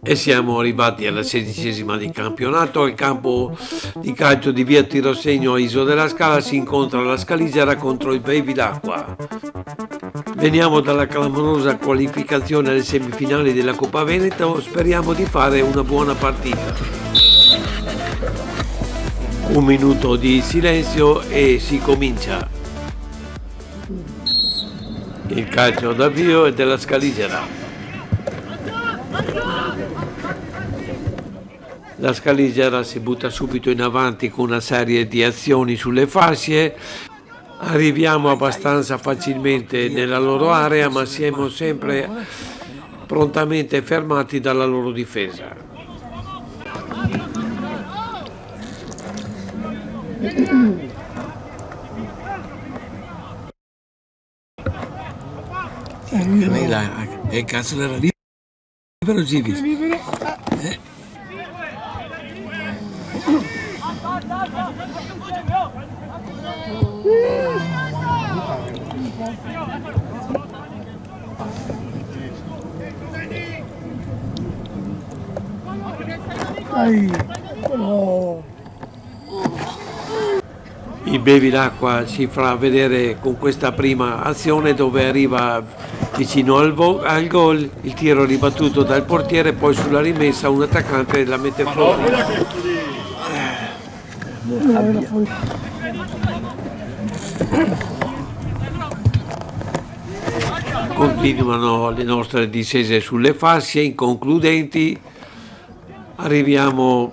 E siamo arrivati alla 16ª di campionato. Al campo di calcio di via Tirosegno a Isola della Scala si incontra la Scaligera contro il Bevilacqua. Veniamo dalla clamorosa qualificazione alle semifinali della Coppa Veneto, speriamo di fare una buona partita. Un minuto di silenzio e si comincia. Il calcio d'avvio è della Scaligera. La Scaligera si butta subito in avanti con una serie di azioni sulle fasce. Arriviamo abbastanza facilmente nella loro area, ma siamo sempre prontamente fermati dalla loro difesa. E cazzo era libero Givis. Il Bevilacqua si fa vedere con questa prima azione dove arriva vicino al gol, il tiro ribattuto dal portiere, poi sulla rimessa un attaccante la mette fuori. Continuano le nostre discese sulle fasce inconcludenti, arriviamo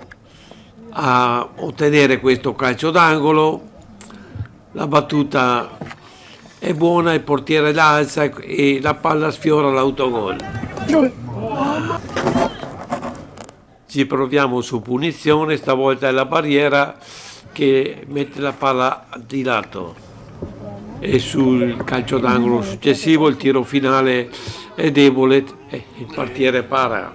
a ottenere questo calcio d'angolo, la battuta è buona, il portiere l'alza e la palla sfiora l'autogol. Ci proviamo su punizione, stavolta è la barriera che mette la palla di lato. E sul calcio d'angolo successivo il tiro finale è debole e il portiere para.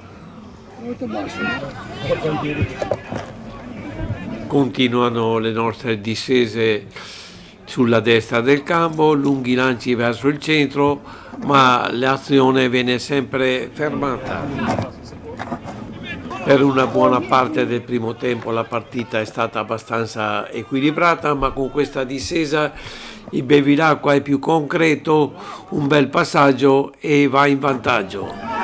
Continuano le nostre discese sulla destra del campo, lunghi lanci verso il centro, ma l'azione viene sempre fermata. Per una buona parte del primo tempo la partita è stata abbastanza equilibrata, ma con questa discesa il Bevilacqua è più concreto, un bel passaggio e va in vantaggio.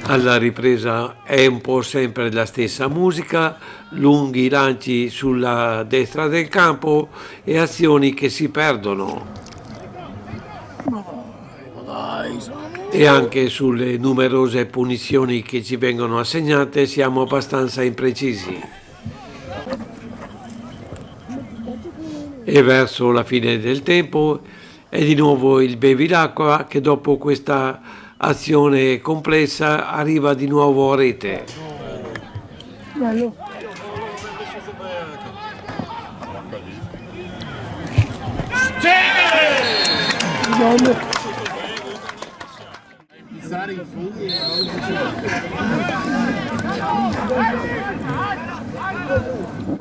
Alla ripresa è un po' sempre la stessa musica, lunghi lanci sulla destra del campo e azioni che si perdono. E anche sulle numerose punizioni che ci vengono assegnate siamo abbastanza imprecisi. E verso la fine del tempo è di nuovo il Bevilacqua che dopo questa azione complessa arriva di nuovo a rete.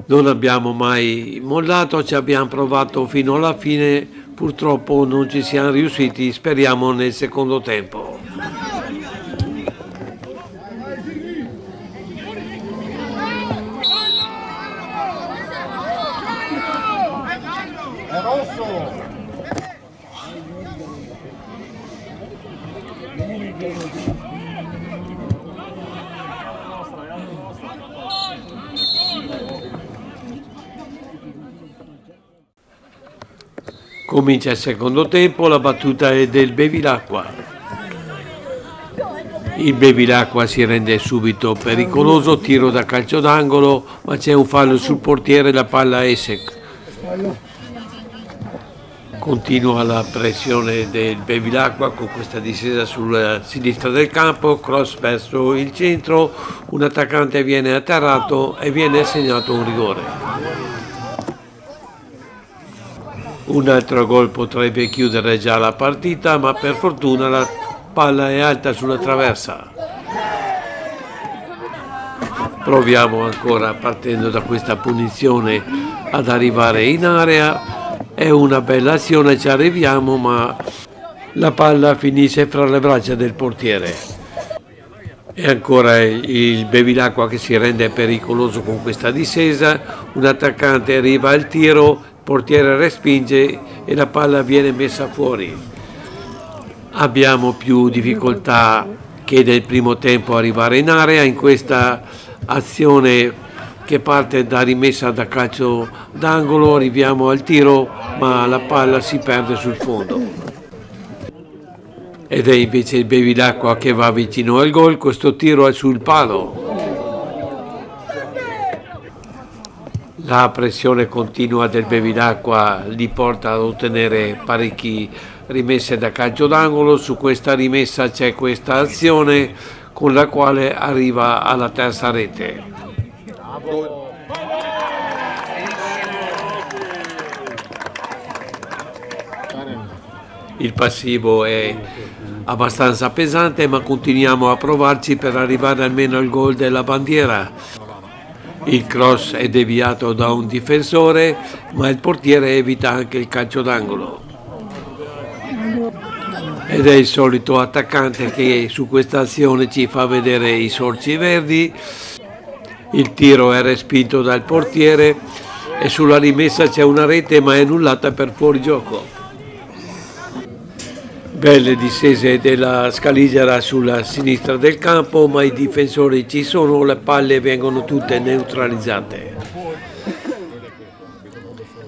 Non abbiamo mai mollato, ci abbiamo provato fino alla fine, purtroppo non ci siamo riusciti, speriamo nel secondo tempo. Comincia il secondo tempo, la battuta è del Bevilacqua. Il Bevilacqua si rende subito pericoloso, tiro da calcio d'angolo, ma c'è un fallo sul portiere, la palla esce. Continua la pressione del Bevilacqua con questa discesa sulla sinistra del campo, cross verso il centro, un attaccante viene atterrato e viene assegnato un rigore. Un altro gol potrebbe chiudere già la partita, ma per fortuna la palla è alta sulla traversa. Proviamo ancora, partendo da questa punizione, ad arrivare in area. È una bella azione, ci arriviamo, ma la palla finisce fra le braccia del portiere. E ancora il Bevilacqua che si rende pericoloso con questa discesa, un attaccante arriva al tiro, il portiere respinge e la palla viene messa fuori. Abbiamo più difficoltà che nel primo tempo a arrivare in area in questa azione che parte da rimessa da calcio d'angolo, arriviamo al tiro ma la palla si perde sul fondo. Ed è invece il Bevilacqua che va vicino al gol, questo tiro è sul palo. La pressione continua del Bevilacqua li porta ad ottenere parecchi rimesse da calcio d'angolo. Su questa rimessa c'è questa azione con la quale arriva alla terza rete. Il passivo è abbastanza pesante, ma continuiamo a provarci per arrivare almeno al gol della bandiera. Il cross è deviato da un difensore, ma il portiere evita anche il calcio d'angolo. Ed è il solito attaccante che su questa azione ci fa vedere i sorci verdi. Il tiro è respinto dal portiere e sulla rimessa c'è una rete, ma è annullata per fuorigioco. Belle discese della Scaligera sulla sinistra del campo, ma i difensori ci sono, le palle vengono tutte neutralizzate.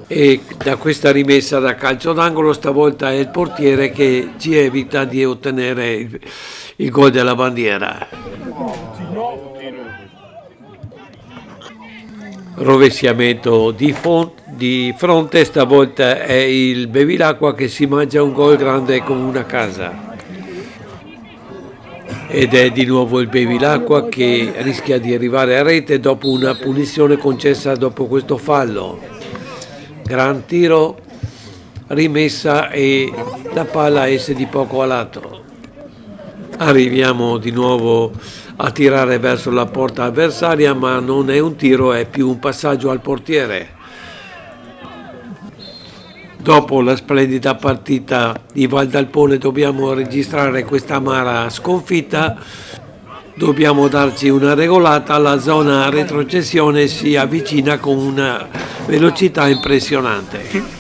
E da questa rimessa da calcio d'angolo stavolta è il portiere che ci evita di ottenere il gol della bandiera. Rovesciamento di fronte, stavolta è il Bevilacqua che si mangia un gol grande come una casa. Ed è di nuovo il Bevilacqua che rischia di arrivare a rete dopo una punizione concessa dopo questo fallo. Gran tiro, rimessa e la palla esce di poco a lato. Arriviamo di nuovo a tirare verso la porta avversaria, ma non è un tiro, è più un passaggio al portiere. Dopo la splendida partita di Valdalpone dobbiamo registrare questa amara sconfitta, dobbiamo darci una regolata, la zona retrocessione si avvicina con una velocità impressionante.